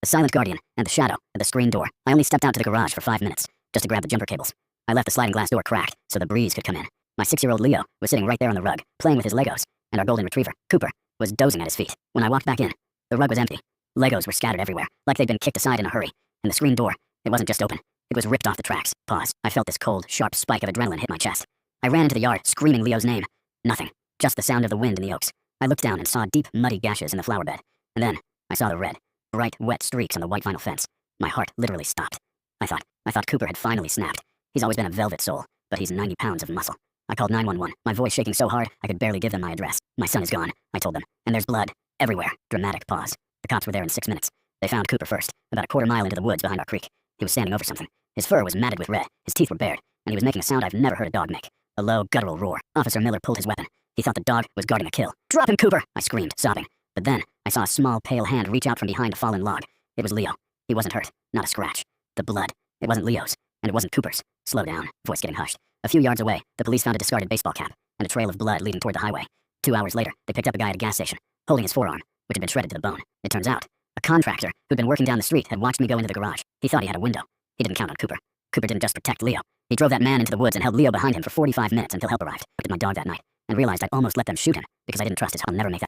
The silent guardian and the shadow at the screen door. I only stepped out to the garage for 5 minutes, just to grab the jumper cables. I left the sliding glass door cracked so the breeze could come in. My 6-year-old Leo was sitting right there on the rug, playing with his Legos, and our golden retriever, Cooper, was dozing at his feet. When I walked back in, the rug was empty. Legos were scattered everywhere, like they'd been kicked aside in a hurry. And the screen door, it wasn't just open. It was ripped off the tracks. Pause. I felt this cold, sharp spike of adrenaline hit my chest. I ran into the yard, screaming Leo's name. Nothing. Just the sound of the wind in the oaks. I looked down and saw deep, muddy gashes in the flower bed. And then, I saw the red, bright, wet streaks on the white vinyl fence. My heart literally stopped. I thought Cooper had finally snapped. He's always been a velvet soul, but he's 90 pounds of muscle. I called 911, my voice shaking so hard I could barely give them my address. My son is gone, I told them, and there's blood everywhere. Dramatic pause. The cops were there in 6 minutes. They found Cooper first, about a quarter mile into the woods behind our creek. He was standing over something. His fur was matted with red, his teeth were bared, and he was making a sound I've never heard a dog make. A low, guttural roar. Officer Miller pulled his weapon. He thought the dog was guarding a kill. "Drop him, Cooper!" I screamed, sobbing. But then, I saw a small, pale hand reach out from behind a fallen log. It was Leo. He wasn't hurt, not a scratch. The blood, it wasn't Leo's, and it wasn't Cooper's. Slow down, voice getting hushed. A few yards away, the police found a discarded baseball cap and a trail of blood leading toward the highway. 2 hours later, they picked up a guy at a gas station, holding his forearm, which had been shredded to the bone. It turns out, a contractor who'd been working down the street had watched me go into the garage. He thought he had a window. He didn't count on Cooper. Cooper didn't just protect Leo. He drove that man into the woods and held Leo behind him for 45 minutes until help arrived. I looked at my dog that night and realized I'd almost let them shoot him because I didn't trust his. I'll never make that